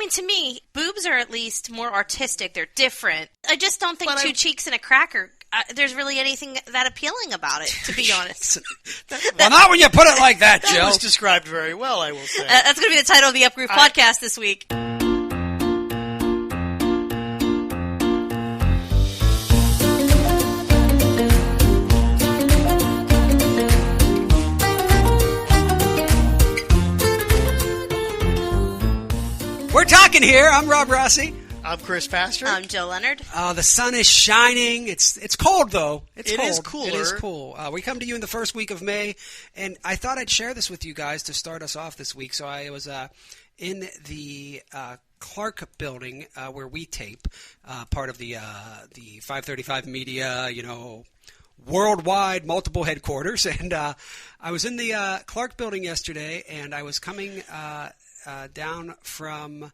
mean, to me, boobs are at least more artistic. They're different. I just don't think two cheeks and a cracker, there's really anything that appealing about it, to be honest. Well, not when you put it like that, Jill. That was described very well, I will say. That's going to be the title of the Upgroove podcast this week. We're talking here. I'm Rob Rossi. I'm Chris Pastor. I'm Jill Leonard. The sun is shining. It's cold, though. It is cooler. It is cool. We come to you in the first week of May, and I thought I'd share this with you guys to start us off this week. So I was in the Clark building where we tape, part of the 535 Media, worldwide multiple headquarters. And I was in the Clark building yesterday, and I was coming down from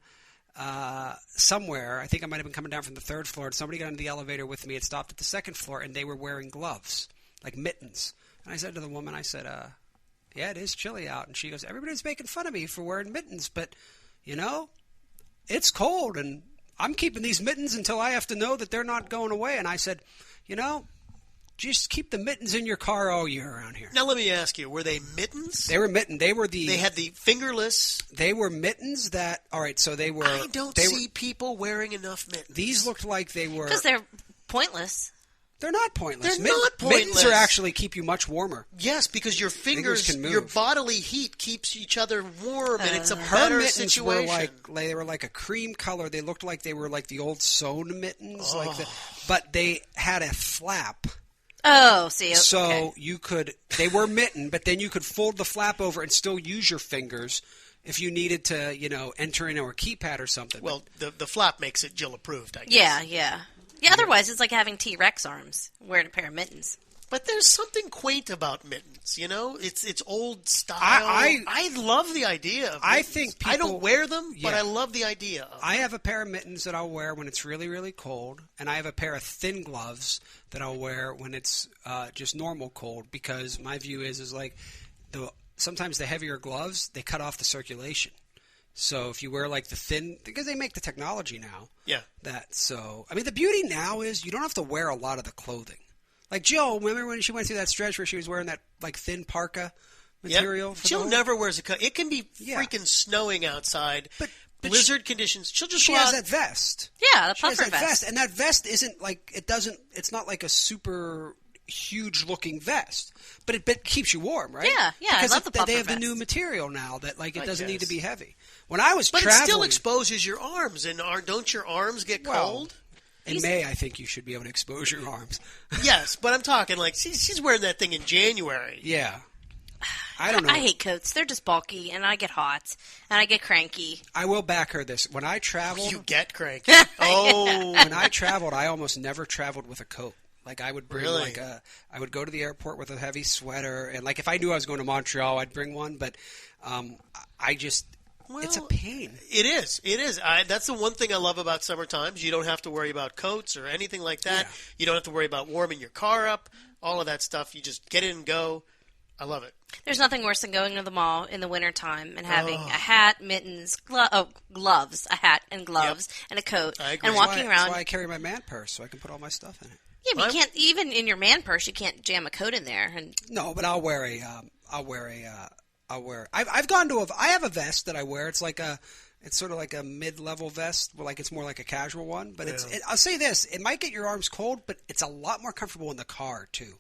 somewhere. I think I might have been coming down from the third floor, and somebody got into the elevator with me and stopped at the second floor, and they were wearing gloves, like mittens. And I said to the woman, I said, yeah, it is chilly out. And she goes, everybody's making fun of me for wearing mittens, but, it's cold, and I'm keeping these mittens until I have to know that they're not going away. And I said, just keep the mittens in your car all year around here. Now let me ask you: were they mittens? They were mittens. They had the fingerless. They were mittens that. All right, so they were. I don't see people wearing enough mittens. These looked like they were because they're pointless. They're not pointless. They're not pointless. Mittens are actually keep you much warmer. Yes, because your fingers can move. Your bodily heat keeps each other warm, and it's a her better mittens situation. They were like a cream color. They looked like they were like the old sewn mittens, but they had a flap. Oh, see. So you could. They were mitten, but then you could fold the flap over and still use your fingers if you needed to, enter in or a keypad or something. Well, the flap makes it Jill approved, I guess. Yeah. Otherwise, it's like having T-Rex arms wearing a pair of mittens. But there's something quaint about mittens, It's old style. I love the idea of mittens. I think people, I don't wear them, but I love the idea of them. I have a pair of mittens that I'll wear when it's really, really cold, and I have a pair of thin gloves that I'll wear when it's just normal cold, because my view is like sometimes the heavier gloves, they cut off the circulation. So if you wear like the thin, because they make the technology now. Yeah. The beauty now is you don't have to wear a lot of the clothing. Like Jill, remember when she went through that stretch where she was wearing that like thin parka material? Yep. Jill never wears a coat. It can be freaking snowing outside, but blizzard conditions. She has that vest. Yeah, the puffer vest. And that vest isn't like it's not like a super huge looking vest, but it keeps you warm, right? Yeah, because I love the puffer they have vest. the new material now that it doesn't need to be heavy. When I was traveling, it still exposes your arms, and don't your arms get cold? In May, I think you should be able to expose your arms. Yes, but I'm talking like she's wearing that thing in January. Yeah. I don't know. I hate coats. They're just bulky, and I get hot, and I get cranky. I will back her this. When I traveled... You get cranky. When I traveled, I almost never traveled with a coat. Like, I would bring, I would go to the airport with a heavy sweater, and, if I knew I was going to Montreal, I'd bring one, but it's a pain. It is. That's the one thing I love about summer times. You don't have to worry about coats or anything like that. Yeah. You don't have to worry about warming your car up, all of that stuff. You just get in and go. I love it. There's nothing worse than going to the mall in the wintertime and having a hat, mittens, gloves, a hat and gloves, and a coat, and walking around. That's why I carry my man purse, so I can put all my stuff in it. Yeah, but you can't, even in your man purse, you can't jam a coat in there. No, but I've gone to I have a vest that I wear. It's sort of like a mid-level vest, but it's more like a casual one. But I'll say this, it might get your arms cold, but it's a lot more comfortable in the car too.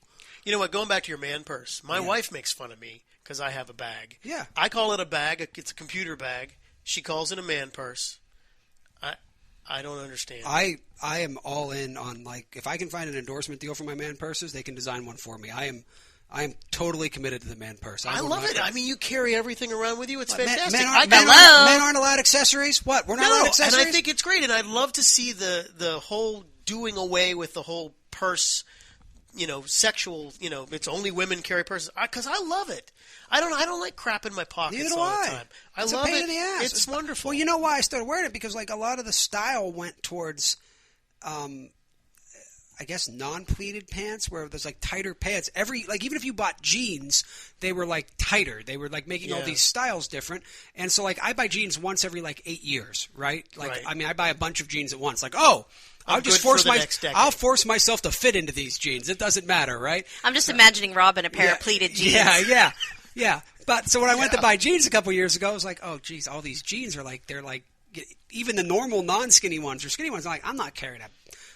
You know what? Going back to your man purse, my wife makes fun of me because I have a bag. Yeah. I call it a bag. It's a computer bag. She calls it a man purse. I don't understand. I am all in on if I can find an endorsement deal for my man purses, they can design one for me. I am totally committed to the man purse. I love it. I mean, you carry everything around with you. It's fantastic. Men aren't allowed accessories? What? We're not allowed accessories? And I think it's great. And I'd love to see the whole doing away with the whole purse, sexual, it's only women carry purses. Because I love it. I don't like crap in my pockets all the time. It's love a pain it. in the ass. It's wonderful. Well, you know why I started wearing it? Because a lot of the style went towards I guess non-pleated pants where there's like tighter pants. Even if you bought jeans, they were like tighter. They were like making all these styles different. And so like I buy jeans once every like 8 years, right? Like I mean, I buy a bunch of jeans at once. Like, I'll force myself to fit into these jeans. It doesn't matter, right? I'm just imagining Rob in a pair of pleated jeans. Yeah. But so when I went to buy jeans a couple years ago, I was like, oh, geez, all these jeans are like, they're like, even the normal non-skinny ones or skinny ones, I'm not carrying a,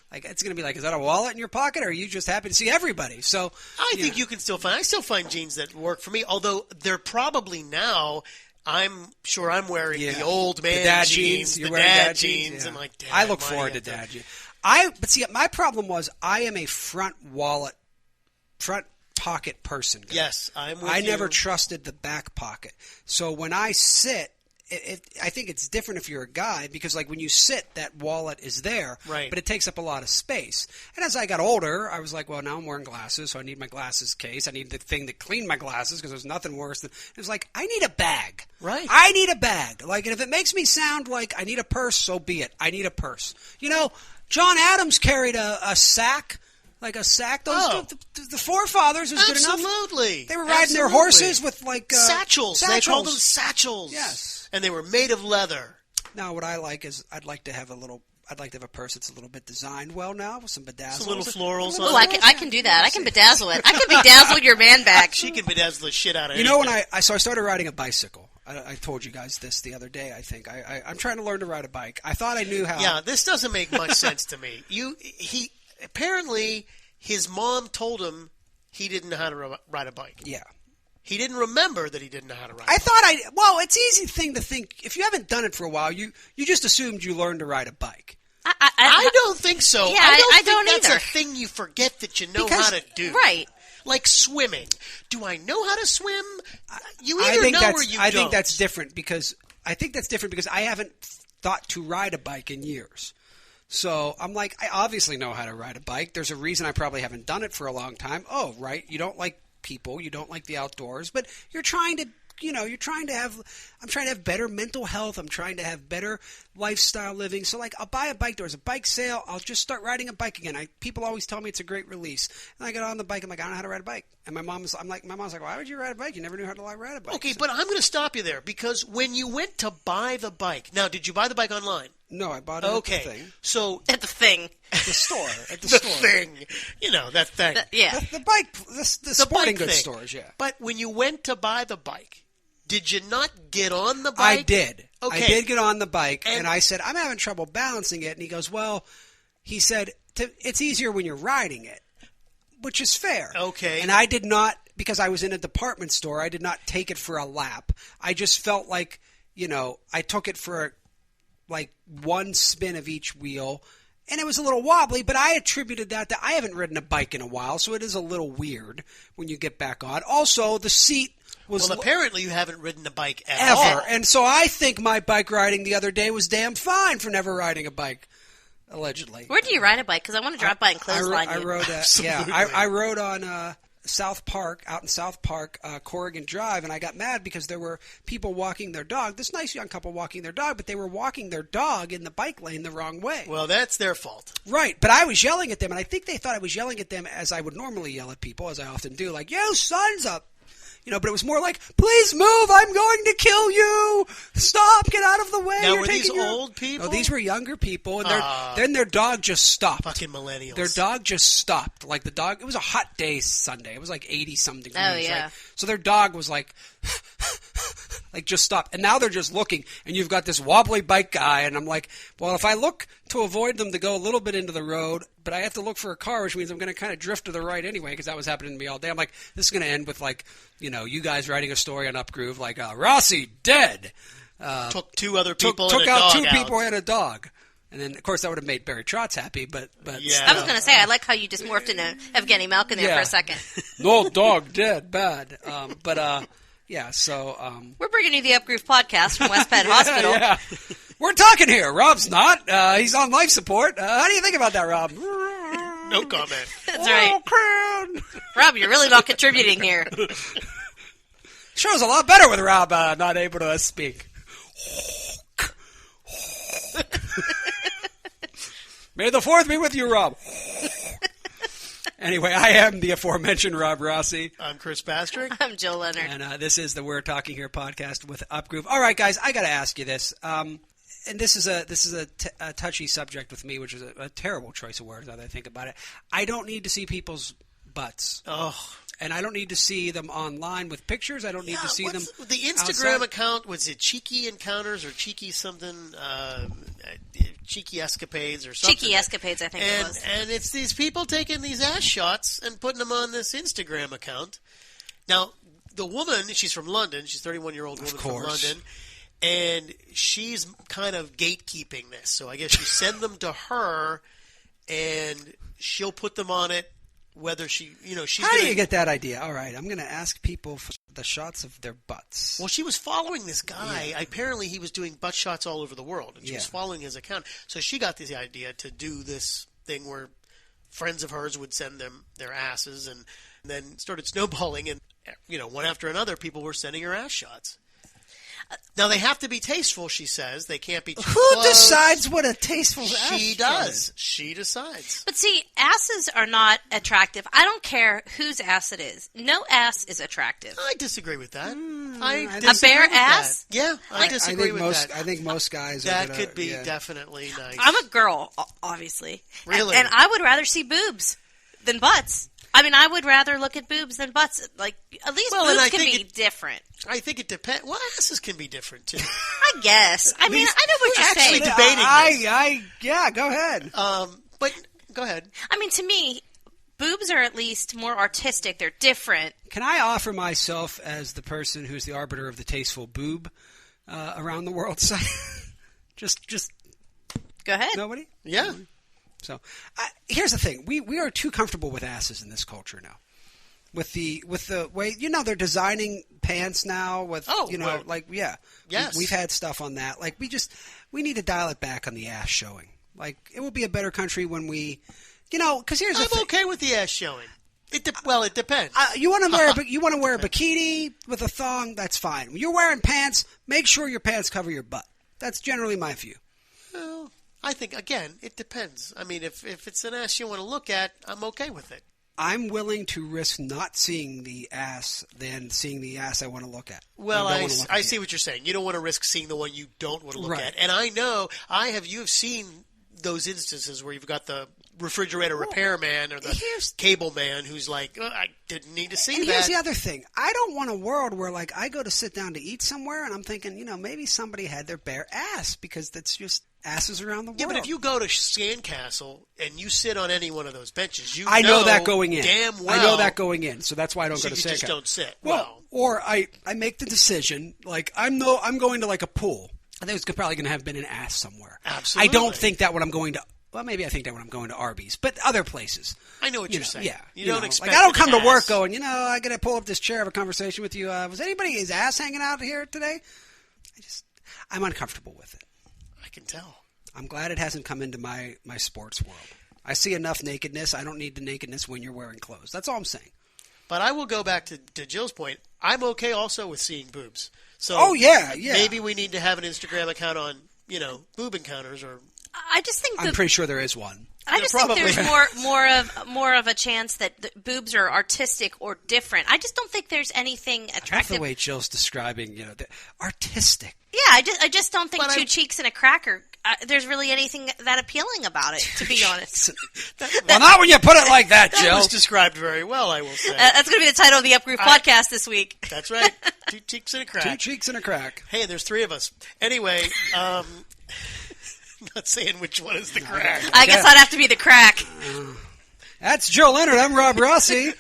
like, it's going to be like, is that a wallet in your pocket, or are you just happy to see everybody? So I think you can still find, I still find jeans that work for me, although they're probably now, I'm sure I'm wearing the old man dad jeans, You're the wearing dad jeans, and like, I look forward to dad jeans. But see, my problem was I am a front pocket person. Yes, I'm with you. I never trusted the back pocket. So when I sit, I think it's different if you're a guy, because like when you sit, that wallet is there, right? But it takes up a lot of space. And as I got older, I was like, well, now I'm wearing glasses, so I need my glasses case. I need the thing to clean my glasses, because there's nothing worse than it was like I need a bag, right? I need a bag. Like, and if it makes me sound like I need a purse, so be it. I need a purse. You know, John Adams carried a sack. Like a sack. The forefathers was good enough. Absolutely. They were riding their horses with like satchels. They called them satchels. Yes. And they were made of leather. Now, what I like is I'd like to have a purse that's a little bit designed well now with some bedazzles. Some little florals. Oh, I can do that. I can bedazzle it. I can bedazzle your man bag. She can bedazzle the shit out of it. You know, when I started riding a bicycle. I told you guys this the other day, I think. I'm trying to learn to ride a bike. I thought I knew how. Yeah, this doesn't make much sense to me. Apparently, his mom told him he didn't know how to ride a bike. Yeah. He didn't remember that he didn't know how to ride a bike. It's an easy thing to think. If you haven't done it for a while, you just assumed you learned to ride a bike. I don't think so. Yeah, I don't think that's either. a thing you forget that you know how to do. Right. Like swimming. Do I know how to swim? You either know or you don't. I think that's different because I haven't thought to ride a bike in years. So I'm like, I obviously know how to ride a bike. There's a reason I probably haven't done it for a long time. Oh, right. You don't like people. You don't like the outdoors. But you're trying to have better mental health. I'm trying to have better lifestyle living. So, like, I'll buy a bike. There was a bike sale. I'll just start riding a bike again. People always tell me it's a great release. And I get on the bike. I'm like, I don't know how to ride a bike. And my mom's like, why would you ride a bike? You never knew how to ride a bike. Okay, but I'm going to stop you there because when you went to buy the bike, now, did you buy the bike online? No, I bought it at the thing. So at the thing. At the store. The thing. You know, that thing. The bike, the sporting goods stores, yeah. But when you went to buy the bike, did you not get on the bike? I did. Okay. I did get on the bike, and I said, I'm having trouble balancing it. And he goes, he said, it's easier when you're riding it, which is fair. Okay. And I did not, because I was in a department store, I did not take it for a lap. I just felt like, I took it for like one spin of each wheel, and it was a little wobbly, but I attributed that to I haven't ridden a bike in a while, so it is a little weird when you get back on. Also, the seat was... Well, apparently you haven't ridden a bike at all. And so I think my bike riding the other day was damn fine for never riding a bike, allegedly. Where do you ride a bike? Because I want to drop by and clothesline you. I rode on... South Park, out in South Park, Corrigan Drive, and I got mad because there were people walking their dog. This nice young couple walking their dog, but they were walking their dog in the bike lane the wrong way. Well, that's their fault. Right, but I was yelling at them, and I think they thought I was yelling at them as I would normally yell at people, as I often do, like, "You sons of..." But it was more like, "Please move, I'm going to kill you! Stop, get out of the way!" Now, were these old people? No, these were younger people, and then their dog just stopped. Fucking millennials. Their dog just stopped. Like, the dog, it was a hot day Sunday. It was like 80-some degrees. Oh, yeah. Right? So their dog was like, just stopped. And now they're just looking, and you've got this wobbly bike guy, and I'm like, well, if I look to avoid them to go a little bit into the road, but I have to look for a car, which means I'm going to kind of drift to the right anyway, because that was happening to me all day. I'm like, this is going to end with, like, you guys writing a story on Upgroove, like, Rossi dead. Took two other people took and a out dog two people and a dog. And then, of course, that would have made Barry Trotz happy, but yeah. I was going to say, I like how you just morphed into Evgeny Malkin there for a second. No dog dead, bad. So... We're bringing you the Upgroove podcast from West Penn Hospital. Yeah. We're talking here. Rob's not. He's on life support. How do you think about that, Rob? No comment. That's right. Rob, you're really not contributing here. Show's a lot better with Rob not able to speak. May the 4th be with you, Rob. Anyway, I am the aforementioned Rob Rossi. I'm Chris Pastrick. I'm Jill Leonard. And this is the We're Talking Here podcast with Upgroove. All right, guys, I got to ask you this. And this is a touchy subject with me, which is a terrible choice of words now that I think about it. I don't need to see people's butts. Oh. And I don't need to see them online with pictures. I don't need to see them the Instagram outside. account, was it Cheeky Encounters or Cheeky something? Cheeky Escapades or something. Cheeky Escapades, I think it was. And it's these people taking these ass shots and putting them on this Instagram account. Now, the woman, she's from London. She's a 31-year-old woman from London. And she's kind of gatekeeping this. So I guess you send them to her, and she'll put them on it. Whether she's How do you get that idea? All right, I'm going to ask people for the shots of their butts. Well, she was following this guy. Yeah. Apparently, he was doing butt shots all over the world, and she was following his account. So she got this idea to do this thing where friends of hers would send them their asses, and then started snowballing. And one after another, people were sending her ass shots. Now, they have to be tasteful, she says. They can't be too close. Decides what a tasteful ass She does. She decides. But see, asses are not attractive. I don't care whose ass it is. No ass is attractive. I disagree with that. A bare ass? That. Yeah, I disagree with that. I think most guys that could be definitely nice. I'm a girl, obviously. Really? And I would rather see boobs than butts. I mean, I would rather look at boobs than butts. Like, at least boobs can be different. I think it depends. Well, asses can be different, too. I guess. I mean, I know what you're saying. Debating this. Go ahead. But go ahead. I mean, to me, boobs are at least more artistic. They're different. Can I offer myself as the person who's the arbiter of the tasteful boob around the world? just go ahead. Nobody? Yeah. So here's the thing: we are too comfortable with asses in this culture now. With the way they're designing pants now. Yes. We've had stuff on that. Like we need to dial it back on the ass showing. Like it will be a better country when we, because here's the thing. I'm okay with the ass showing. It depends. You want to wear a bikini with a thong? That's fine. When you're wearing pants, make sure your pants cover your butt. That's generally my view. Well, I think, again, it depends. I mean, if it's an ass you want to look at, I'm okay with it. I'm willing to risk not seeing the ass than seeing the ass I want to look at. Well, I see what you're saying. You don't want to risk seeing the one you don't want to look at. And I know you've seen those instances where you've got the refrigerator repairman or the cable man who's like, I didn't need to see that. And here's the other thing. I don't want a world where, I go to sit down to eat somewhere and I'm thinking, maybe somebody had their bare ass because that's just asses around the world. Yeah, but if you go to Sandcastle and you sit on any one of those benches, I know that going in. Damn well. I know that going in, so that's why I don't go to Sandcastle. You just don't sit. Well, or I make the decision, I'm going to a pool. I think it's probably going to have been an ass somewhere. Absolutely. I don't think that when I'm going to. Well, maybe I think that when I'm going to Arby's, but other places. I know what you're saying. Yeah, you don't expect. I don't come to work going. I got to pull up this chair, have a conversation with you. Was anybody's ass hanging out here today? I'm uncomfortable with it. I can tell. I'm glad it hasn't come into my sports world. I see enough nakedness. I don't need the nakedness when you're wearing clothes. That's all I'm saying. But I will go back to Jill's point. I'm okay also with seeing boobs. So maybe we need to have an Instagram account on, boob encounters or. I just think I'm pretty sure there is one. I just think there's more of a chance that the boobs are artistic or different. I just don't think there's anything attractive. I love the way Jill's describing, the artistic. Yeah, I just don't think two cheeks and a cracker. There's really anything that appealing about it, to be honest. Well, not when you put it like that, Jill. That was described very well, I will say. That's going to be the title of the Upgroove podcast this week. That's right. 2 cheeks and a crack. 2 cheeks and a crack. Hey, there's 3 of us. Anyway, I'm not saying which one is the crack. I guess I'd have to be the crack. That's Jill Leonard. I'm Rob Rossi.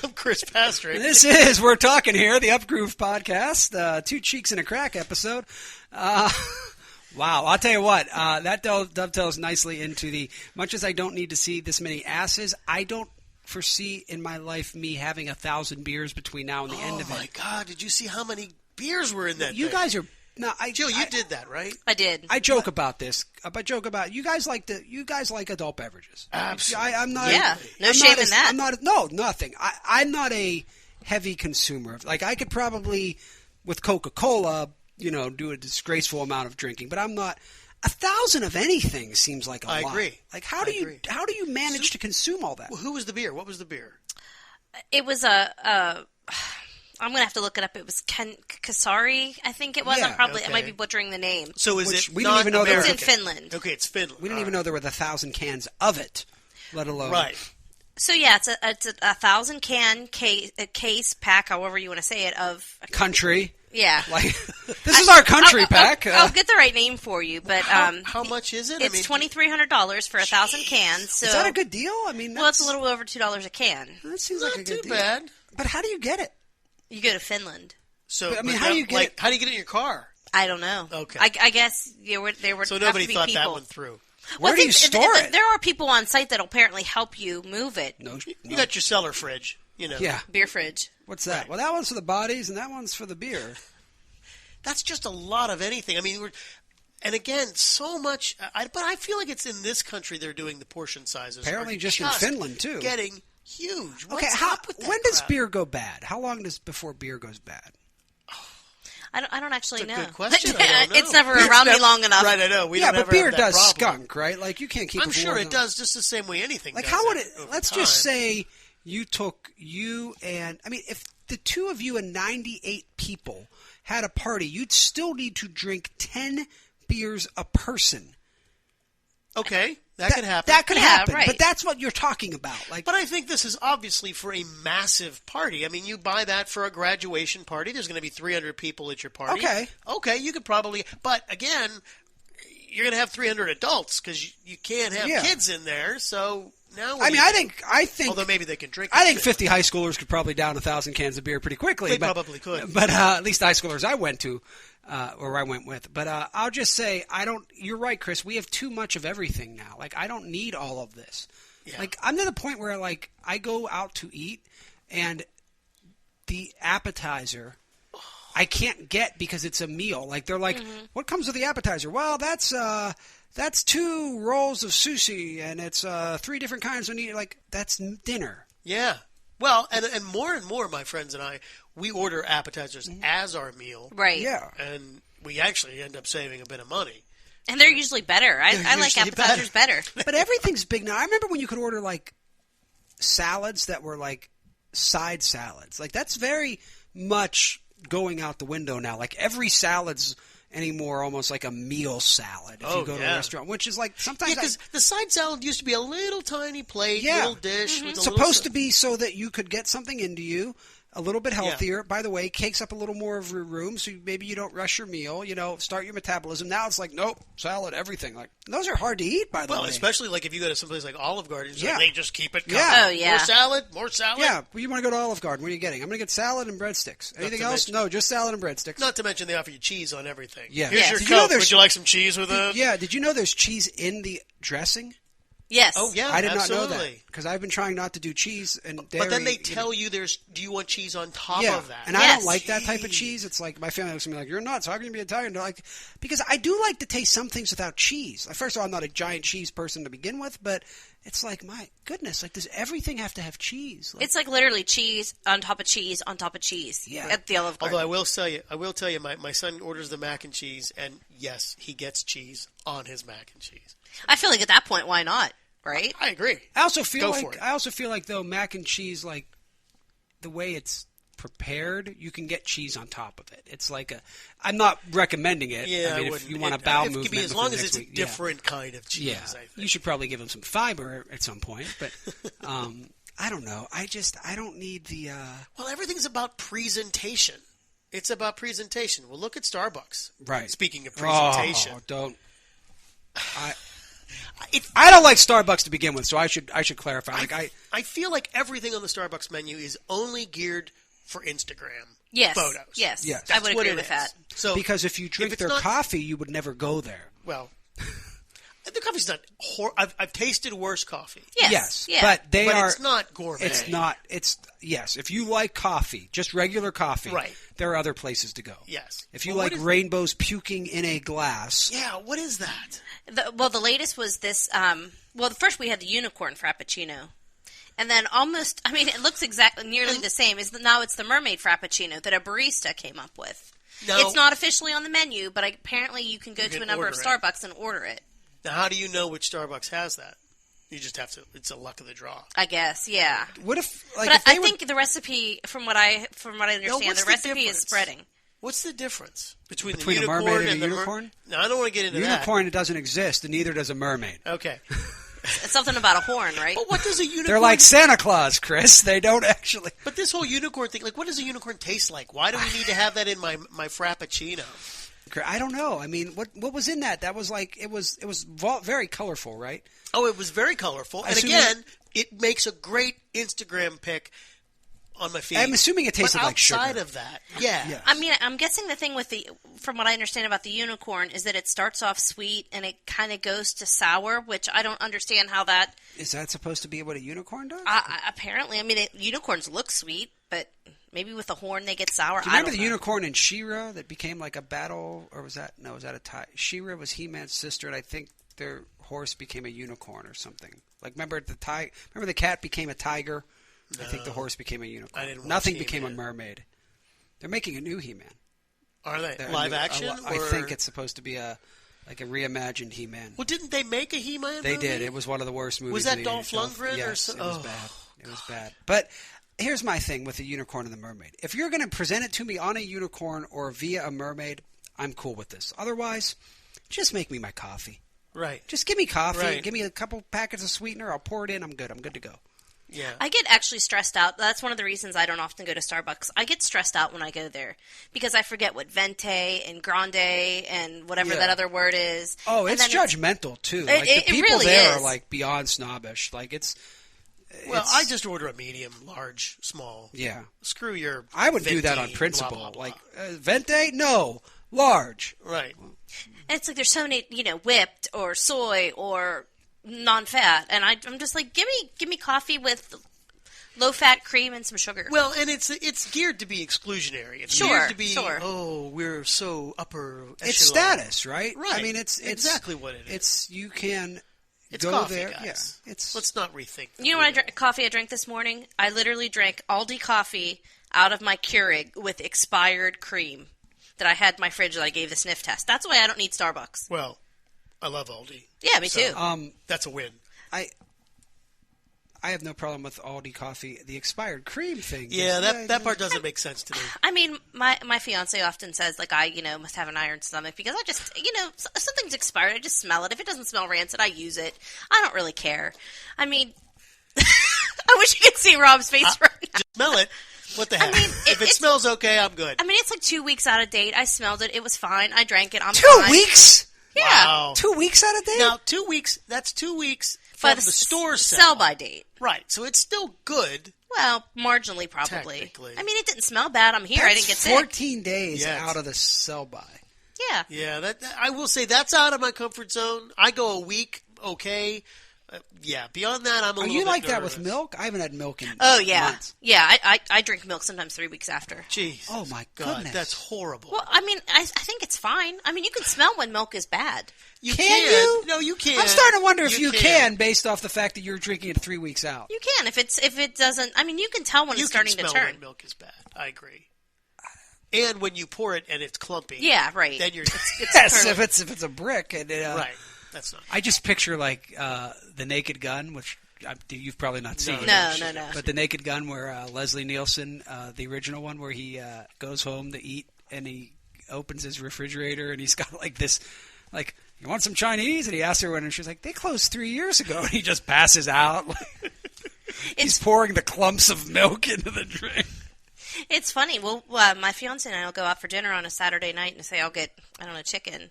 I'm Chris Pastrick. This is We're Talking Here, the Upgroove podcast, 2 Cheeks and a Crack episode. Wow, I'll tell you what, that dovetails nicely into much as I don't need to see this many asses, I don't foresee in my life me having 1,000 beers between now and the end of it. Oh my God, did you see how many beers were in that You thing? guys are... No, Jill, you did that, right? I did. I joke about this. You guys like adult beverages. Absolutely. I'm not. Yeah, no shame in that. I'm not. No, nothing. I'm not a heavy consumer. I could probably with Coca-Cola, do a disgraceful amount of drinking, but I'm not. 1,000 of anything seems like a lot. I agree. Like, how do you manage to consume all that? Well, who was the beer? What was the beer? It was I'm going to have to look it up. It was Kasari, I think it was. Yeah, I might be butchering the name. So is Which it we not didn't even know there It's was in Finland. Okay, it's Finland. We didn't even know there were 1,000 cans of it, let alone Right. So yeah, it's a 1,000 can case pack, however you want to say it, of country. Yeah. Like this is our country pack. I'll get the right name for you, but How much is it? it's $2,300 for 1,000 cans. So is that a good deal? I mean, well, it's a little over $2 a can. That seems Not like a good too deal. bad. But how do you get it? You go to Finland. So But, I mean, but how do you get it? How do you get it in your car? I don't know. Okay. I guess there were. So have nobody to be thought people. that one through. Where I do you think store it? There are people on site that'll apparently help you move it. No, You got your cellar fridge, you know. yeah. Beer fridge. What's that? Right. Well, that one's for the bodies, and that one's for the beer. That's just a lot of anything. I mean, and again, so much. But I feel like it's in this country they're doing the portion sizes. Apparently, are just in Finland too. Getting huge. Okay, What's up with that when does crap? beer go bad? How long before beer goes bad? I don't actually That's a know. good question. I don't know. It's never around me long enough. Right, I know. We Yeah, don't but ever beer have that does problem. skunk, right? Like you can't keep. I'm it sure more it than- does, just the same way anything. Like does how would it? over Let's time. just say you and I mean, if the two of you and 98 people had a party, you'd still need to drink 10 beers a person. Okay, that could happen. That could Yeah, happen, right. but that's what you're talking about. Like, But I think this is obviously for a massive party. I mean, you buy that for a graduation party. There's going to be 300 people at your party. Okay, you could probably. But again, you're going to have 300 adults because you can't have Yeah. kids in there. So now, I mean, I think. Although maybe they can drink. I that think shit. 50 high schoolers could probably down 1,000 cans of beer pretty quickly. They but, probably could. But at least the high schoolers I went to, or I went with. But I'll just say, I don't. You're right, Chris. We have too much of everything now. Like, I don't need all of this. Yeah. Like, I'm to the point where, like, I go out to eat, and the appetizer I can't get because it's a meal. Like, they're like, what comes with the appetizer? Well, that's 2 rolls of sushi, and it's 3 different kinds of meat. Like, that's dinner. Yeah. Well, and more, my friends and I, we order appetizers as our meal. Right. Yeah. And we actually end up saving a bit of money. And they're usually better. I like usually appetizers better. But everything's big now. I remember when you could order, like, salads that were, like, side salads. Like, that's very much going out the window now. Like, every salad's anymore almost like a meal salad if you go to a restaurant, which is like sometimes because the side salad used to be a little tiny plate, Yeah. little dish. With a supposed little to be so that you could get something into you a little bit healthier. By the way, cakes up a little more of your room, so maybe you don't rush your meal. You know, start your metabolism. Now it's like nope, salad, everything. Like those are hard to eat. By the Well, way, especially like if you go to someplace like Olive Garden, it's like Yeah. they just keep it coming. Yeah. Oh, yeah. More salad. yeah. Well, you want to go to Olive Garden? What are you getting? I'm going to get salad and breadsticks. Anything to else? mention- No, just salad and breadsticks. Not to mention they offer you cheese on everything. Yeah. Here's Yes. your Did you know Coke. there's- Would you like some cheese with it? Yeah. Did you know there's cheese in the dressing? Yes. Oh yeah, I did absolutely. not know that because I've been trying not to do cheese and dairy. But then they you know. tell you there's. Do you want cheese on top Yeah, of that? and I Yes. don't like that type of cheese. It's like my family looks at me like, "You're nuts. How can you be Italian?" They're like, because I do like to taste some things without cheese. Like, first of all, I'm not a giant cheese person to begin with, but it's like, my goodness, like, does everything have to have cheese? Like, It's like literally cheese on top of cheese on top of cheese Yeah. at the Olive Garden. Although I will tell you, my son orders the mac and cheese, and yes, he gets cheese on his mac and cheese. I feel like at that point, why not? Right? I agree. I also feel Go for like it. though mac and cheese, like the way it's prepared, you can get cheese on top of it. It's like I'm not recommending it. Yeah, I mean, if wouldn't. you want a bowel It could movement, be as before long the as next it's a week, different kind of cheese. Yeah, I think. you should probably give them some fiber at some point. But I don't know. I don't need the. Well, everything's about presentation. It's about presentation. Well, look at Starbucks. Right. Speaking of presentation, Oh, don't. It- I don't like Starbucks to begin with, so I should clarify. Like I feel like everything on the Starbucks menu is only geared for Instagram Yes. photos. Yes. Yes. I would That's what agree it with is. that. So because if you drink it's their not- coffee, you would never go there. well, the coffee's not. I've tasted worse coffee. Yes. Yeah. but they But are. it's not gourmet. It's not. It's yes. If you like coffee, just regular coffee, Right. there are other places to go. Yes. If you Well, what like is- rainbows puking in a glass, Yeah. What is that? The latest was this. Well, first we had the unicorn frappuccino, and then almost. I mean, it looks exactly nearly the same. Now it's the mermaid frappuccino that a barista came up with. Now, It's not officially on the menu, but apparently you can go to a number of Starbucks and order it. Now, how do you know which Starbucks has that? You just have to. It's a luck of the draw. I guess, yeah. What if? Like, but if I think the recipe, from what I understand, the recipe is spreading. What's the difference between a mermaid and a unicorn? No, I don't want to get into that. Unicorn doesn't exist, and neither does a mermaid. Okay. It's something about a horn, right? But what does a unicorn... They're like Santa Claus, Chris. They don't actually... But this whole unicorn thing, like, what does a unicorn taste like? Why do we need to have that in my Frappuccino? I don't know. I mean, what was in that? That was like, it was very colorful, right? Oh, it was very colorful. And again, it makes a great Instagram pic on my feed. I'm assuming it tasted like sugar. Outside of that, yeah. I mean, I'm guessing the thing with from what I understand about the unicorn is that it starts off sweet and it kind of goes to sour, which I don't understand how that... Is that supposed to be what a unicorn does? Apparently. I mean, unicorns look sweet, but maybe with the horn they get sour. Do you remember the unicorn in She-Ra that became like a battle, or was that a tie? She-Ra was He-Man's sister, and I think their horse became a unicorn or something. Like, remember the cat became a tiger? No. I think the horse became a unicorn. Nothing became a mermaid. They're making a new He-Man. Are they? Live action? I think it's supposed to be a reimagined He-Man. Well, didn't they make a He-Man movie? They did. It was one of the worst movies. Was that Dolph Lundgren? Yes, it was bad. It was bad. But here's my thing with the unicorn and the mermaid. If you're going to present it to me on a unicorn or via a mermaid, I'm cool with this. Otherwise, just make me my coffee. Right. Just give me coffee. Right. Give me a couple packets of sweetener. I'll pour it in. I'm good. I'm good to go. Yeah. I get actually stressed out. That's one of the reasons I don't often go to Starbucks. I get stressed out when I go there because I forget what vente and grande and whatever that other word is. Oh, it's judgmental too. Like the people really there is. are like beyond snobbish. Like I just order a medium, large, small. Yeah. Screw your. I would venti, do that on principle. blah, blah, blah. Like vente, no, large. Right. And it's like there's so many, whipped or soy or non-fat, and I'm just like, give me coffee with low-fat cream and some sugar. Well, and it's geared to be exclusionary. It's geared to be, oh, we're so upper echelon. It's status, right? Right. I mean, it's exactly what it is. You can it's go coffee, there. guys. Yeah, let's not rethink. You know what coffee I drank this morning? I literally drank Aldi coffee out of my Keurig with expired cream that I had in my fridge that I gave the sniff test. That's why I don't need Starbucks. Well, I love Aldi. Yeah, me too. That's a win. I have no problem with Aldi coffee. The expired cream thing. Yeah, that part doesn't make sense to me. I mean, my fiance often says, like, I, must have an iron stomach because I just, something's expired. I just smell it. If it doesn't smell rancid, I use it. I don't really care. I mean, I wish you could see Rob's face right now. Just smell it. What the heck? I mean, if it smells okay, I'm good. I mean, it's like 2 weeks out of date. I smelled it. It was fine. I drank it. I'm 2 fine. weeks? Yeah. Wow. 2 weeks out of date? Now, 2 weeks, that's 2 weeks from the store sell-by date. Right, so it's still good. Well, marginally, probably. Technically. I mean, it didn't smell bad. I'm here. I didn't get sick. 14 days out of the sell-by. Yeah. Yeah, that I will say that's out of my comfort zone. I go a week, okay. Beyond that, I'm a little bit Are you like nervous. that with milk? I haven't had milk in months. Yeah, I drink milk sometimes 3 weeks after. Jeez. Oh, my God, goodness. that's horrible. Well, I mean, I think it's fine. I mean, you can smell when milk is bad. Can you? No, you can. I'm starting to wonder if you can based off the fact that you're drinking it 3 weeks out. You can. If it doesn't, I mean, you can tell when it's starting to turn. You can smell when milk is bad. I agree. And when you pour it and it's clumpy. Yeah, right. Then you're... Yes, if it's a brick. And right. That's not. I just picture like The Naked Gun, which you've probably not seen. No. But The Naked Gun, where Leslie Nielsen, the original one, where he goes home to eat and he opens his refrigerator and he's got like this, like, you want some Chinese? And he asks her when, and she's like, they closed 3 years ago. And he just passes out. He's pouring the clumps of milk into the drink. It's funny. Well, my fiance and I will go out for dinner on a Saturday night and say I'll get, chicken.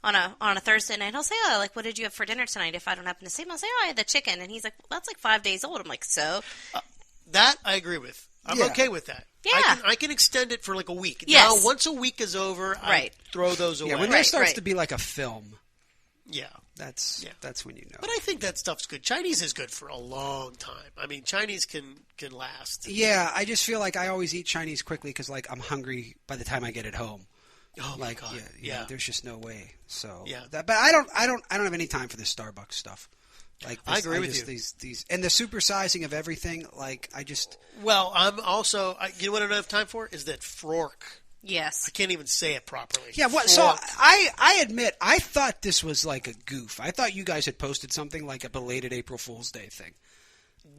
On a Thursday night, he'll say, oh, like, what did you have for dinner tonight? If I don't happen to see him, I'll say, oh, I had the chicken. And he's like, well, that's like 5 days old. I'm like, so? That I agree with. I'm okay with that. Yeah. I can extend it for like a week. Yes. Now, once a week is over, I throw those away. Yeah, when there starts to be like a film. Yeah. That's when you know. But I think that stuff's good. Chinese is good for a long time. I mean, Chinese can last. Yeah, I just feel like I always eat Chinese quickly because, like, I'm hungry by the time I get it home. Oh my God! Yeah. There's just no way. So yeah. But I don't have any time for this Starbucks stuff. Like this, I agree with you. These and the supersizing of everything. Like I just. Well, I'm also. You know what I don't have time for is that fork Yes. I can't even say it properly. Yeah, what? So I admit, I thought this was like a goof. I thought you guys had posted something like a belated April Fool's Day thing.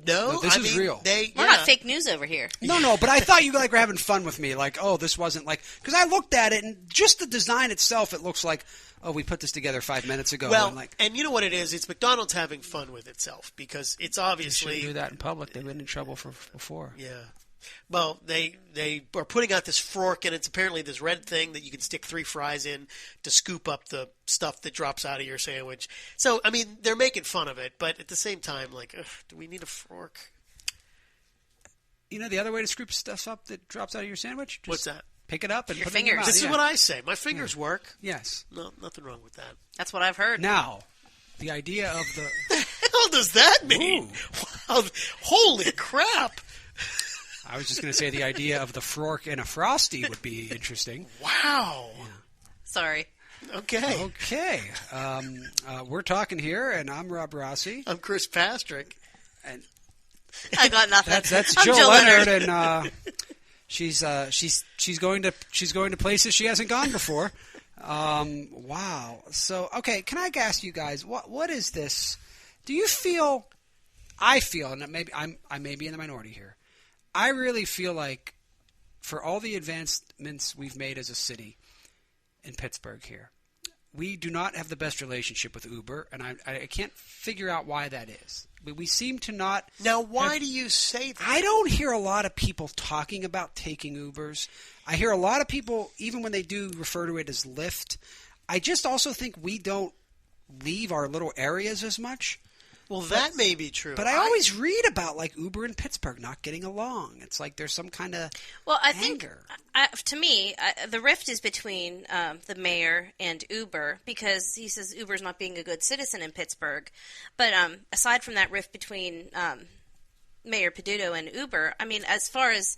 No, this is real. We're not fake news over here. No, but I thought you were having fun with me. Like, oh, this wasn't like... Because I looked at it, and just the design itself, it looks like, oh, we put this together 5 minutes ago. Well, and, and you know what it is? It's McDonald's having fun with itself, because it's obviously... They shouldn't do that in public. They've been in trouble before. Yeah. Well, they are putting out this fork, and it's apparently this red thing that you can stick 3 fries in to scoop up the stuff that drops out of your sandwich. So, I mean, they're making fun of it, but at the same time, like, do we need a fork? You know the other way to scoop stuff up that drops out of your sandwich? Just What's that? Pick it up and Your put it in your fingers. mouth. This is what I say. My fingers work. Yes. No, nothing wrong with that. That's what I've heard. Now, the idea of the... What the hell does that mean? Wow, holy crap. I was just going to say the idea of the fork and a Frosty would be interesting. Wow. Sorry. Okay. Okay. We're talking here, and I'm Rob Rossi. I'm Chris Pastrick. And I got nothing. that's I'm Jill Leonard, and she's going to places she hasn't gone before. Wow. So, okay, can I ask you guys what is this? Do you feel? I feel, and maybe I may be in the minority here. I really feel like for all the advancements we've made as a city in Pittsburgh here, we do not have the best relationship with Uber, and I can't figure out why that is. We seem to not... Now, why do you say that? I don't hear a lot of people talking about taking Ubers. I hear a lot of people, even when they do refer to it as Lyft, I just also think we don't leave our little areas as much. Well, that may be true. But I always read about like Uber in Pittsburgh not getting along. It's like there's some kind of anger. To me, the rift is between the mayor and Uber, because he says Uber's not being a good citizen in Pittsburgh. But aside from that rift between Mayor Peduto and Uber, I mean, as far as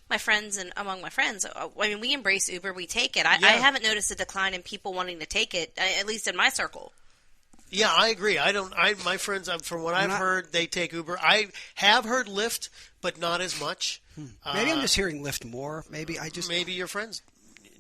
my friends and among my friends, I mean, we embrace Uber, we take it. I haven't noticed a decline in people wanting to take it, at least in my circle. Yeah, I agree. My friends, from what I've heard, they take Uber. I have heard Lyft, but not as much. Maybe I'm just hearing Lyft more. Maybe your friends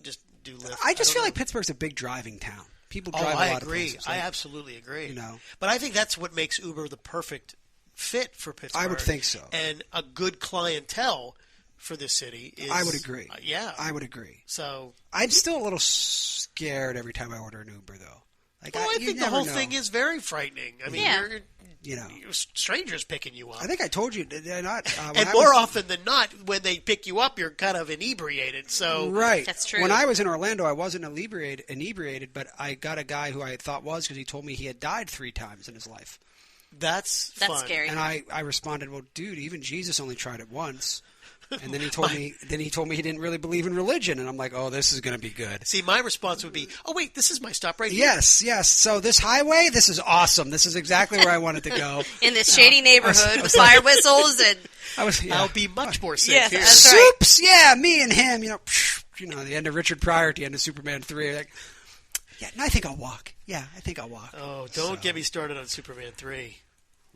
just do Lyft. I just feel like Pittsburgh's a big driving town. People drive a lot of places. I absolutely agree. You know, but I think that's what makes Uber the perfect fit for Pittsburgh. I would think so. And a good clientele for this city is... I would agree. Yeah. I would agree. So I'm still a little scared every time I order an Uber, though. Like, I think the whole thing is very frightening. I mean, you're strangers picking you up. I think I told you, did I not? And more often than not, when they pick you up, you're kind of inebriated. So right, that's true. When I was in Orlando, I wasn't inebriated, but I got a guy who I thought was, because he told me he had died 3 times in his life. That's fun. Scary. And I responded, well, dude, even Jesus only tried it once. And then he told me he didn't really believe in religion, and I'm like, oh, this is going to be good. See, my response would be, oh wait, this is my stop right here. Yes. So this highway, this is awesome. This is exactly where I wanted to go. In this shady neighborhood with fire whistles and I'll be much more safe here. That's right. Soups, yeah, me and him, the end of Richard Pryor at the end of Superman 3. Like, yeah, I think I'll walk. Yeah, I think I'll walk. Oh, don't get me started on Superman 3.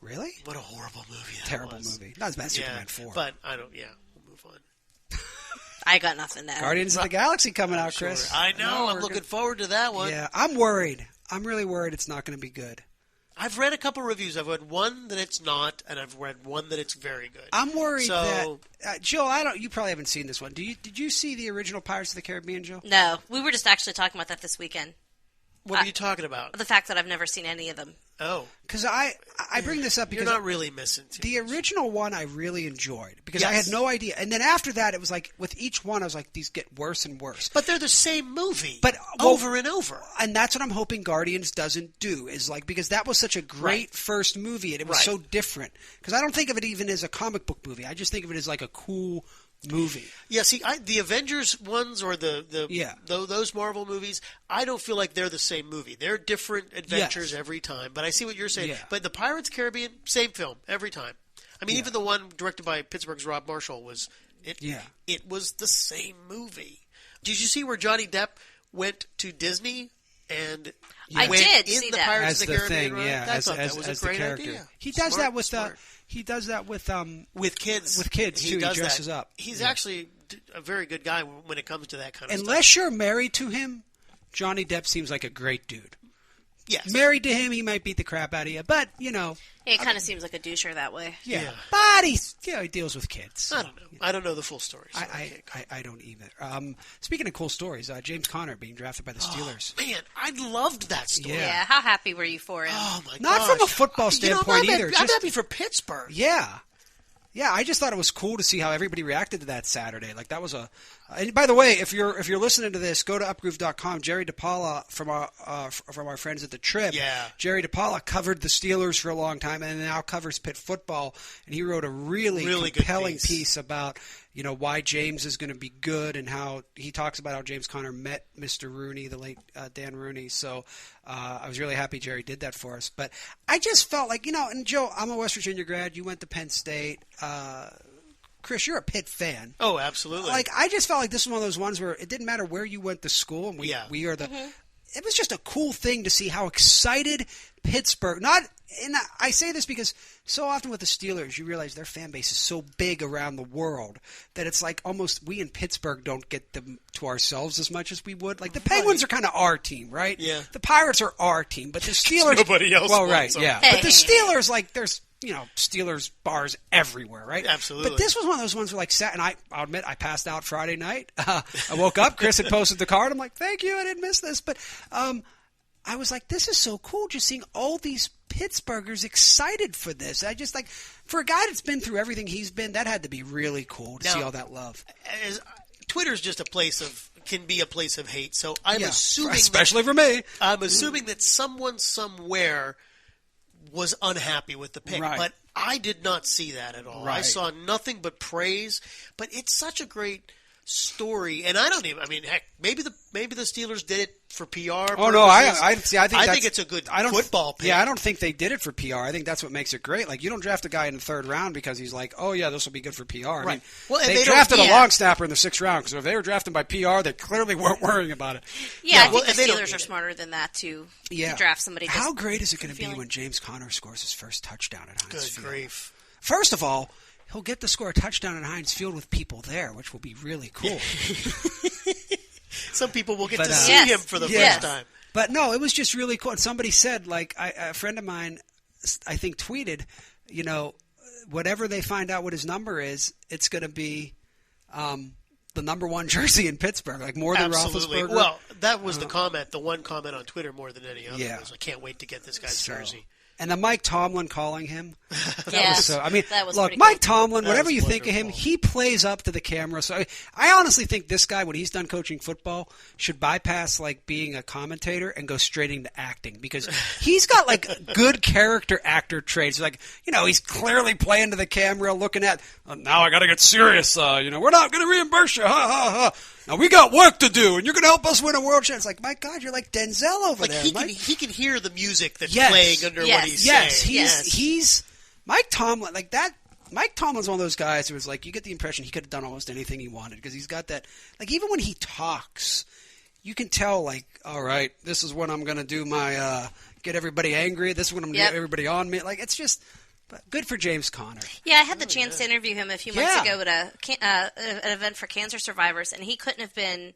Really? What a horrible movie that Terrible was. movie. Not as bad as Superman 4. But I don't, we'll move on. I got nothing there. Guardians of the Galaxy coming out, Chris. I know. I'm looking forward to that one. Yeah, I'm worried. I'm really worried it's not going to be good. I've read a couple reviews. I've read one that it's not, and I've read one that it's very good. I'm worried that Jill, you probably haven't seen this one. Did you see the original Pirates of the Caribbean, Jill? No, we were just actually talking about that this weekend. What are you talking about? The fact that I've never seen any of them. Oh. Because I bring this up because... You're not really missing too the much. original one I really enjoyed because I had no idea. And then after that, it was like, with each one, I was like, these get worse and worse. But they're the same movie. But over and over. And that's what I'm hoping Guardians doesn't do, is like, because that was such a great first movie, and it was so different. Because I don't think of it even as a comic book movie. I just think of it as like a cool movie. Yeah, see, the Avengers ones or those Marvel movies, I don't feel like they're the same movie. They're different adventures every time. But I see what you're saying. Yeah. But the Pirates Caribbean, same film every time. I mean, even the one directed by Pittsburgh's Rob Marshall it was the same movie. Did you see where Johnny Depp went to Disney and I went did in see the that. Pirates As of the the Caribbean thing, ride? yeah, I thought that was as a great the character. idea. He does that with smart. He does that with With kids. With kids, too. He does dresses that. up. He's actually a very good guy when it comes to that kind of stuff. Unless you're married to him, Johnny Depp seems like a great dude. Yes. Married to him, he might beat the crap out of you, but, you know. Yeah, it kind of seems like a doucher that way. Yeah. But he deals with kids. So, I don't know. I don't know the full story. So I don't either. Speaking of cool stories, James Conner being drafted by the Steelers. Man, I loved that story. Yeah, how happy were you for him? Oh, my god. Not from a football standpoint either. I'm happy for Pittsburgh. Yeah. Yeah, I just thought it was cool to see how everybody reacted to that Saturday. Like that was and by the way, if you're listening to this, go to upgroove.com. Jerry DePaula from our friends at the Trib. Yeah. Jerry DePaula covered the Steelers for a long time and now covers Pitt football, and he wrote a really compelling piece about, you know, why James is going to be good, and how he talks about how James Conner met Mr. Rooney, the late Dan Rooney. So I was really happy Jerry did that for us. But I just felt like, you know, and Joe, I'm a West Virginia grad. You went to Penn State. Chris, you're a Pitt fan. Oh, absolutely. Like, I just felt like this was one of those ones where it didn't matter where you went to school. And we are the. Mm-hmm. It was just a cool thing to see how excited Pittsburgh. And I say this because so often with the Steelers, you realize their fan base is so big around the world that it's like almost we in Pittsburgh don't get them to ourselves as much as we would. Like the Penguins are kind of our team, right? Yeah. The Pirates are our team, but the Steelers. Nobody else. Well, wants right, them. yeah. Hey. But the Steelers, like, there's. You know, Steelers bars everywhere, right? Absolutely. But this was one of those ones where, like, and I'll admit, I passed out Friday night. I woke up, Chris had posted the card. I'm like, thank you, I didn't miss this. But I was like, this is so cool, just seeing all these Pittsburghers excited for this. I just, like, for a guy that's been through everything he's been, that had to be really cool to see all that love. Twitter's just can be a place of hate. So I'm assuming, especially for me, I'm assuming that someone somewhere was unhappy with the pick, but I did not see that at all. I saw nothing but praise. But it's such a great story, and heck, maybe the Steelers did it for PR. Oh no, I think it's a good football pick. Yeah, I don't think they did it for PR. I think that's what makes it great. Like, you don't draft a guy in the third round because he's like, oh yeah, this will be good for PR. Right. I mean, well, they drafted a long snapper in the sixth round because if they were drafting by PR, they clearly weren't worrying about it. Yeah, I think the Steelers are smarter than that to draft somebody. How great is it going to be when James Conner scores his first touchdown at Heinz Field? Good grief! First of all, he'll get to score a touchdown at Heinz Field with people there, which will be really cool. Some people will get to see him for the first time. But no, it was just really cool. And somebody said, like, a friend of mine, I think, tweeted, you know, whatever they find out what his number is, it's going to be the number one jersey in Pittsburgh, like more than Roethlisberger. Well, that was the one comment on Twitter more than any other. Yeah. Was, I can't wait to get this guy's jersey. And then Mike Tomlin calling him. Yeah, that was look, Mike Tomlin, whatever you think of him, he plays up to the camera. So I honestly think this guy, when he's done coaching football, should bypass like being a commentator and go straight into acting, because he's got like good character actor traits. Like, you know, he's clearly playing to the camera, looking at, now I got to get serious. You know, we're not going to reimburse you. Ha ha ha. Now we got work to do, and you're going to help us win a world championship. It's like, my God, you're like Denzel over there. He can hear the music that's playing under what he's saying. He's Mike Tomlin, like that. Mike Tomlin's one of those guys who was like, you get the impression he could have done almost anything he wanted, because he's got that, like, even when he talks, you can tell, like, all right, this is when I'm going to do my get everybody angry. This is when I'm going to get everybody on me. Like, it's just. But good for James Conner. Yeah, I had the chance to interview him a few months ago at an event for cancer survivors, and he couldn't have been.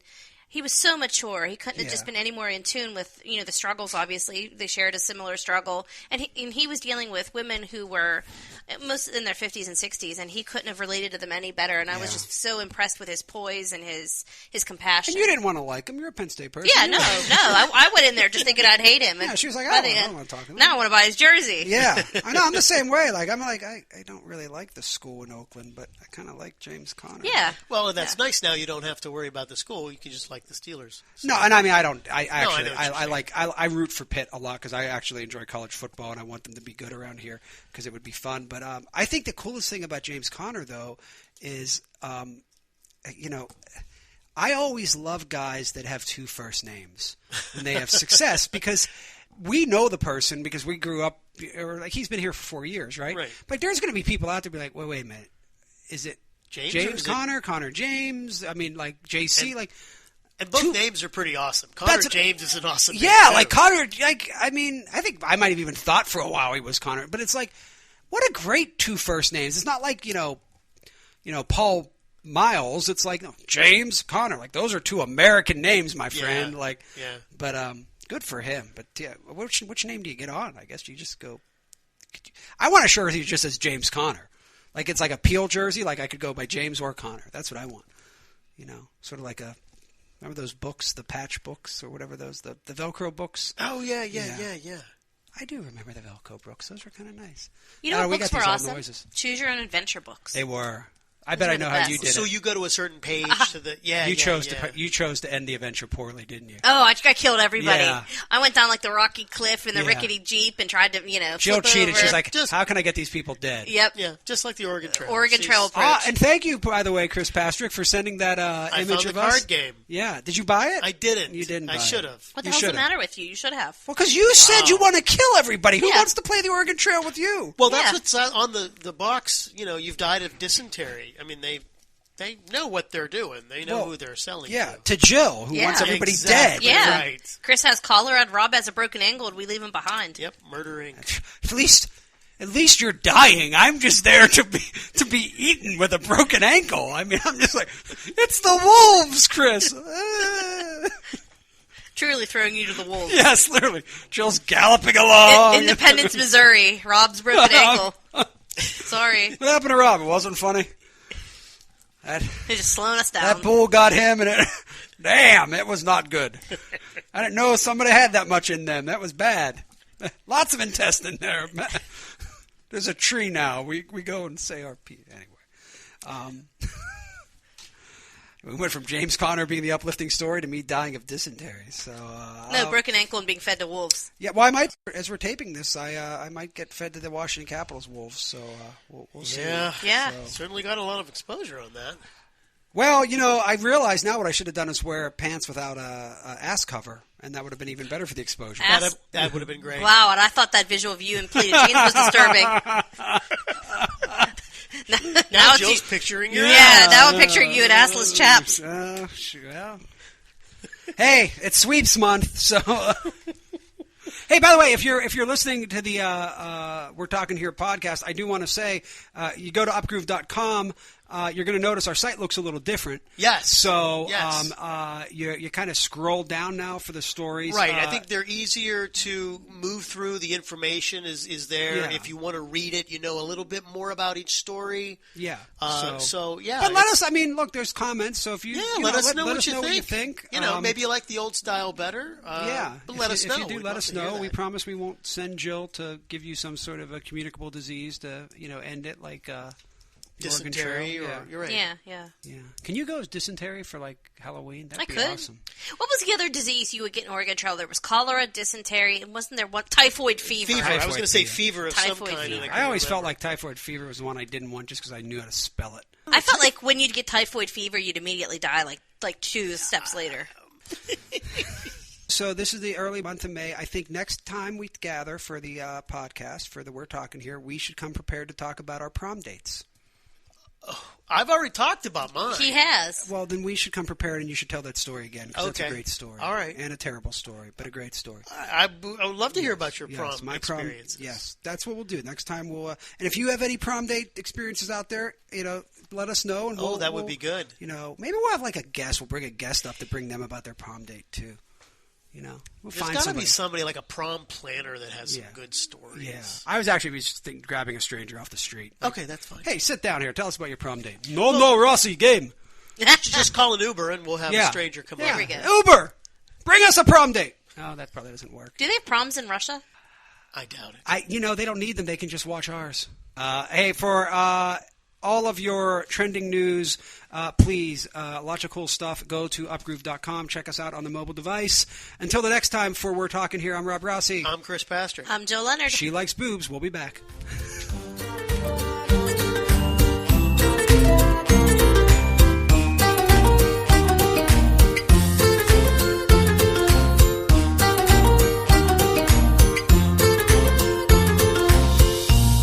He was so mature. He couldn't have just been any more in tune with, you know, the struggles. Obviously, they shared a similar struggle, and he was dealing with women who were most in their 50s and 60s, and he couldn't have related to them any better. And I was just so impressed with his poise and his compassion. And you didn't want to like him. You're a Penn State person. Yeah, no. I went in there just thinking I'd hate him. Yeah, she was like, I don't want to talk to him. Now I want to buy his jersey. Yeah, I know. I'm the same way. Like, I don't really like the school in Oakland, but I kind of like James Conner. Yeah. Well, and that's nice. Now you don't have to worry about the school. You can just like the Steelers. So. No, and I mean, I don't. I root for Pitt a lot because I actually enjoy college football and I want them to be good around here because it would be fun. But I think the coolest thing about James Conner, though, is you know, I always love guys that have two first names when they have success, because we know the person because we grew up, or like he's been here for 4 years, right? Right. But there's going to be people out there be like, wait a minute, is it James Conner, Connor James? I mean, like JC, And both names are pretty awesome. Connor James is an awesome name. Yeah, like Connor, like, I mean, I think I might have even thought for a while he was Connor, but it's like, what a great two first names. It's not like, you know, Paul Miles, it's like James Connor. Like, those are two American names, my friend. Yeah. Like, Yeah. But good for him. But yeah, which name do you get on? I guess you just go. I want a jersey just says James Connor. Like, it's like a Peel jersey. Like, I could go by James or Connor. That's what I want. You know, sort of like a. Remember those books, the patch books or whatever those, the Velcro books? Oh yeah. I do remember the Velcro books. Those were kind of nice. You know what we books got were these old awesome? Noises. Choose Your Own Adventure books. They were. I bet I know were the how you best. did So it. you go to a certain page to the You chose to end the adventure poorly, didn't you? Oh, I killed everybody. Yeah. I went down like the rocky cliff in the Yeah. rickety Jeep and tried to, Jill flip cheated. over. She's like, Just- how can I get these people dead? Yep. Yeah, just like the Oregon Trail. Oregon She's- Trail approach. And thank you, by the way, Chris Pastrick, for sending that I image found of the us. card game. Yeah. Did you buy it? I didn't. You didn't buy I it. should have. What the You hell's the should've. matter with you? You should have. Well, because you said you want to kill everybody. Who Yeah. wants to play the Oregon Trail with you? Well, Yeah. that's what's on the box. You've died of dysentery. I mean, they know what they're doing. They know Well, who they're selling Yeah, to. to Jill, who Yeah. wants everybody Exactly. dead. Yeah. Right. Chris has cholera and Rob has a broken ankle and we leave him behind. Yep, murdering. At least you're dying. I'm just there to be eaten with a broken ankle. I mean, I'm just like, it's the wolves, Chris. Truly throwing you to the wolves. Yes, literally. Jill's galloping along. Independence, Missouri. Rob's broken ankle. Sorry. What happened to Rob? It wasn't funny. They're just slowing us down. That bull got him, and damn, it was not good. I didn't know somebody had that much in them. That was bad. Lots of intestine there. There's a tree now. We go and say our piece. Anyway. We went from James Connor being the uplifting story to me dying of dysentery. So No, broken ankle and being fed to wolves. yeah, well, I might, as we're taping this, I might get fed to the Washington Capitals wolves. So we'll see. Yeah. Yeah. Certainly got a lot of exposure on that. Well, I realize now what I should have done is wear pants without a ass cover, and that would have been even better for the exposure. Ass- That would have been great. Wow, and I thought that visual of you in pleated jeans was disturbing. Now it's Jill's you- picturing your Yeah, now I'm picturing you in assless chaps. Well. Hey, it's sweeps month, so. Hey, by the way, if you're listening to the We're Talking Here podcast, I do want to say you go to upgroove.com. You're going to notice our site looks a little different. Yes. So Yes. you kind of scroll down now for the stories. Right, I think they're easier to move through. The information is there. Yeah. And if you want to read it, you know a little bit more about each story. Yeah. So yeah. But let us. I mean, look, there's comments. So if you let us know let what us you know think. what you think. Maybe you like the old style better. Yeah, But let us know. If you do, We'd let love us to hear know. We that. promise we won't send Jill to give you some sort of a communicable disease to end it like the Oregon Dysentery, Trail. or you're right. Yeah. Can you go as dysentery for like Halloween? That'd I be could. awesome. What was the other disease you would get in Oregon Trail? There was cholera, dysentery, and wasn't there one typhoid fever? Fever. I was Typhoid going to say fever. fever of Typhoid some kind. fever. and I always couldn't felt remember. like typhoid fever was the one I didn't want just because I knew how to spell it. I felt like when you'd get typhoid fever, you'd immediately die like 2 steps later. So this is the early month of May. I think next time we gather for the podcast, for the We're Talking Here, we should come prepared to talk about our prom dates. I've already talked about mine. He has. Well, then we should come prepared, and you should tell that story again, because that's a Okay. great story. All right. And a terrible story, but a great story. I would love to hear about your prom Yes, my experiences. prom. Yes, that's what we'll do next time. We'll and if you have any prom date experiences out there, let us know. And That would be good. Maybe we'll have like a guest. We'll bring a guest up to bring them about their prom date too. We'll There's find got to somebody. be somebody like a prom planner that has Yeah. some good stories. Yeah, I was actually grabbing a stranger off the street. Like, Okay, that's fine. hey, sit down here. Tell us about your prom date. No, Rossi, game. Just call an Uber and we'll have Yeah. a stranger come There over. we go. Uber, bring us a prom date. Oh, that probably doesn't work. Do they have proms in Russia? I doubt it. They don't need them. They can just watch ours. Hey, for all of your trending news, please, lots of cool stuff. Go to upgroove.com. Check us out on the mobile device. Until the next time, for We're Talking Here, I'm Rob Rossi. I'm Chris Pastrick. I'm Joe Leonard. She likes boobs. We'll be back.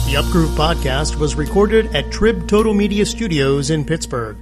The Upgroove Podcast was recorded at Trib Total Media Studios in Pittsburgh.